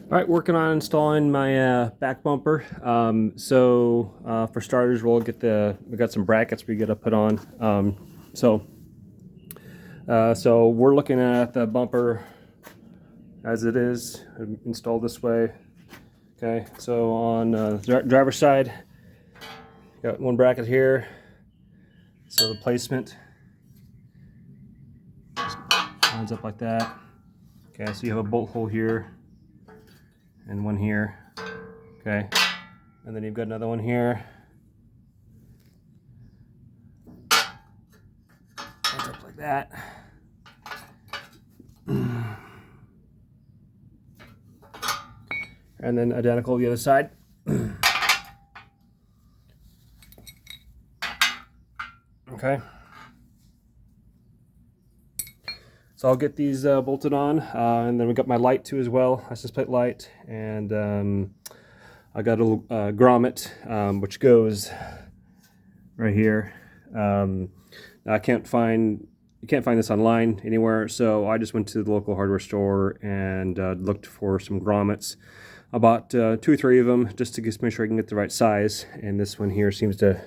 All right, working on installing my back bumper. For starters, we got some brackets we got to put on. So we're looking at the bumper as it is installed this way. Okay, so on the driver's side, got one bracket here. So the placement just lines up like that. Okay, so you have a bolt hole here and one here. Okay, and then you've got another one here. Lines up like that. And then identical the other side. Okay. So I'll get these bolted on, and then we got my light too as well, license plate light, and I got a little grommet which goes right here. I can't find You can't find this online anywhere, so I just went to the local hardware store and looked for some grommets. I bought 2 or 3 of them just to make sure I can get the right size, and this one here seems to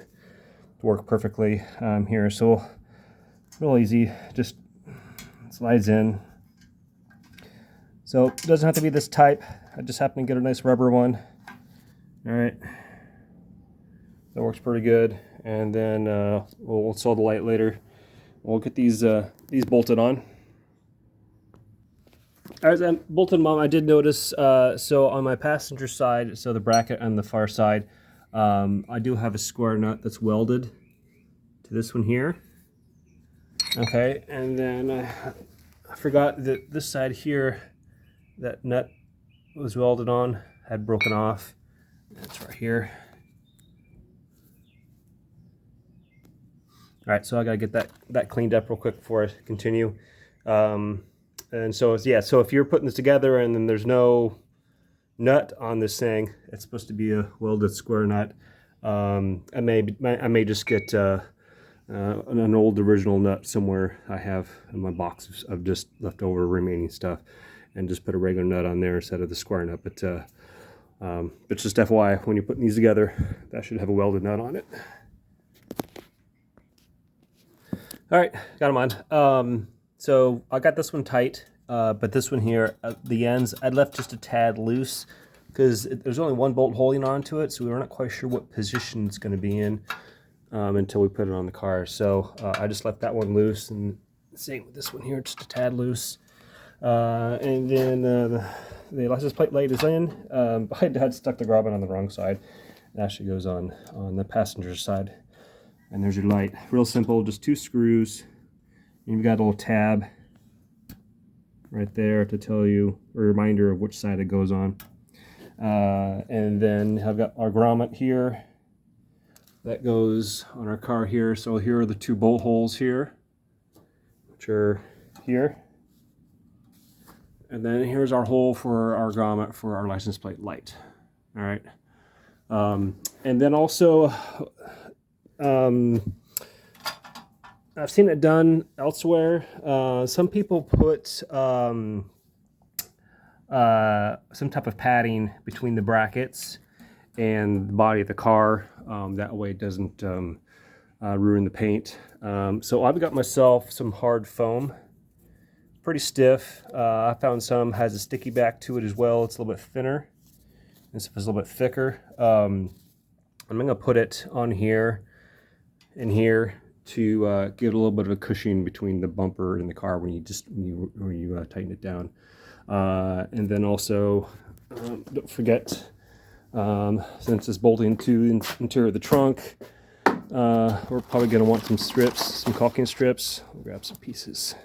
work perfectly here. So real easy, just slides in. So it doesn't have to be this type. I just happened to get a nice rubber one. All right, that works pretty good. And then we'll install the light later. We'll get these bolted on. As I bolted them on, I did notice, so on my passenger side, so the bracket on the far side, I do have a square nut that's welded to this one here. Okay, and then I forgot that this side here, that nut was welded on, had broken off. It's right here. All right, so I gotta get that cleaned up real quick before I continue. And so yeah, so if you're putting this together and then there's no nut on this thing, it's supposed to be a welded square nut. I may just get an old original nut somewhere I have in my box of just leftover remaining stuff, and just put a regular nut on there instead of the square nut. But just FYI, when you're putting these together, that should have a welded nut on it. All right, got them on. So I got this one tight, but this one here, the ends, I left just a tad loose because there's only one bolt holding onto it, so we were not quite sure what position it's going to be in until we put it on the car. So I just left that one loose, and same with this one here, just a tad loose. And then the license plate light is in. I had stuck the grommet on the wrong side. It actually goes on the passenger side. And there's your light. Real simple, just 2 screws. And you've got a little tab right there to tell you a reminder of which side it goes on. And then I've got our grommet here that goes on our car here. So here are the 2 bolt holes here, which are here. And then here's our hole for our grommet for our license plate light. All right. And then also, I've seen it done elsewhere. Some people put some type of padding between the brackets and the body of the car. That way it doesn't ruin the paint. So I've got myself some hard foam. Pretty stiff. I found some has a sticky back to it as well. It's a little bit thinner. This is a little bit thicker. I'm going to put it on here and here to give a little bit of a cushion between the bumper and the car when you tighten it down. And then also, don't forget, since it's bolting to the interior of the trunk, we're probably going to want some strips, some caulking strips. I'll grab some pieces.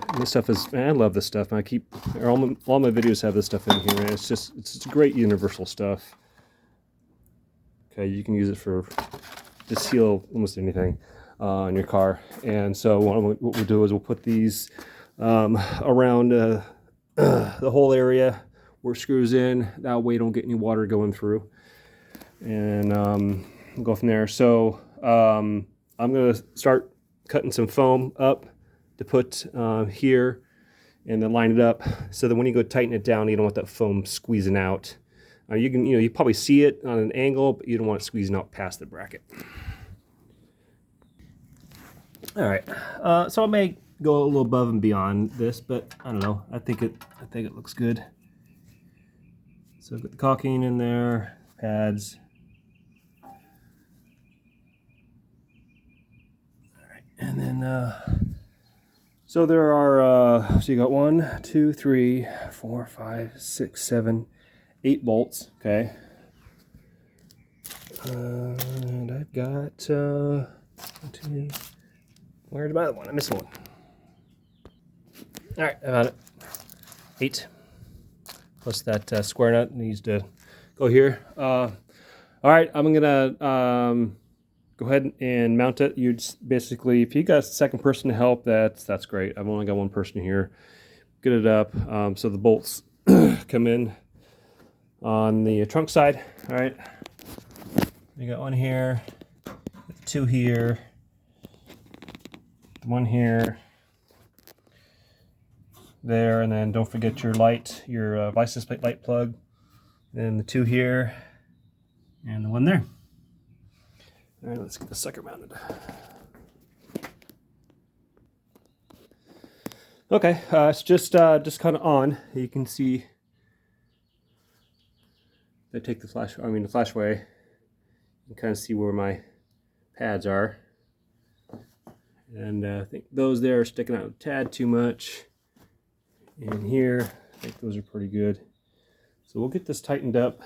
And this stuff is, man, I love this stuff. I keep, all my videos have this stuff in here. And it's great universal stuff. Okay, you can use it to seal almost anything in your car. And so what we'll do is we'll put these around the whole area where it screws in. That way you don't get any water going through. And we'll go from there. So I'm going to start cutting some foam up to put here. and then line it up so that when you go tighten it down, you don't want that foam squeezing out. You probably see it on an angle, but you don't want it squeezing out past the bracket. All right, so I may go a little above and beyond this, but I don't know. I think it looks good. So I've got the caulking in there, pads. All right, and then so there are so you got 1, 2, 3, 4, 5, 6, 7, 8 bolts. Okay, and I've got 2. Where's my other one? I missed one. All right, I got it. 8. Plus that square nut needs to go here. All right, I'm gonna go ahead and mount it. You just basically, if you got a second person to help, that's great. I've only got one person here. Get it up. So the bolts come in on the trunk side. All right, you got one here, 2 here, 1 here. There, and then don't forget your light, your license plate light plug, then the 2 here and the 1 there. All right, let's get the sucker mounted. Okay, it's just kind of on. You can see I take the the flash away. You can kind of see where my pads are, and I think those there are sticking out a tad too much. And here, I think those are pretty good. So we'll get this tightened up.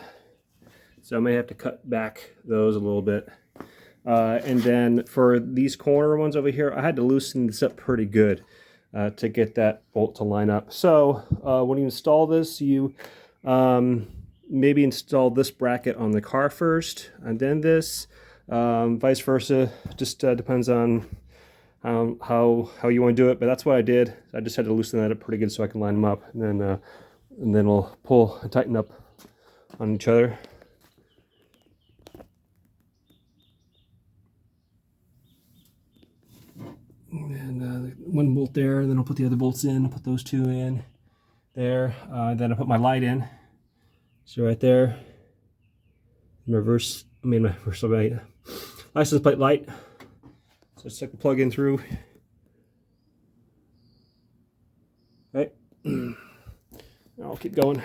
So I may have to cut back those a little bit. And then for these corner ones over here, I had to loosen this up pretty good to get that bolt to line up. So when you install this, you maybe install this bracket on the car first, and then this, vice versa. Just depends on how you want to do it, but that's what I did. I just had to loosen that up pretty good so I can line them up, and then we'll pull and tighten up on each other. And 1 bolt there, and then I'll put the other bolts in. I'll put those 2 in there. Then I'll put my light in. So right there, my license plate light. So stick the plug in through. Right. I'll keep going.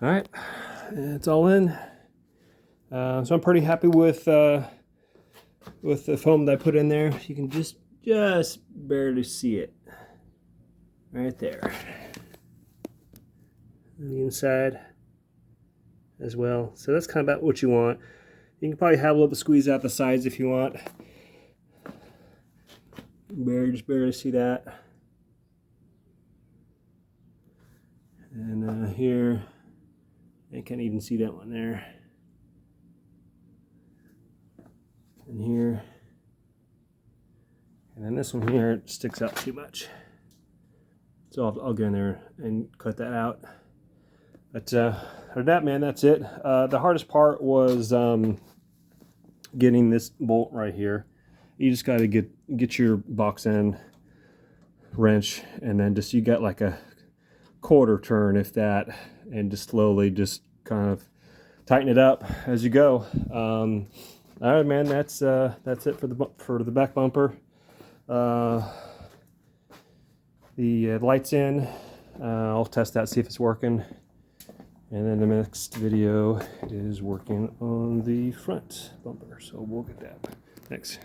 All right, it's all in. So I'm pretty happy with the foam that I put in there. You can just barely see it right there. On the inside as well. So that's kind of about what you want. You can probably have a little bit squeeze out the sides if you want. Just barely see that. And here, I can't even see that one there. And here. And then this one here, it sticks out too much. So I'll get in there and cut that out. But other than that, man, that's it. The hardest part was getting this bolt right here. You just got to get your box end wrench, and then you got like a quarter turn, if that, and just slowly kind of tighten it up as you go. All right, man, that's it for the back bumper. The light's in. I'll test that, see if it's working. And then the next video is working on the front bumper. So we'll get that. Thanks.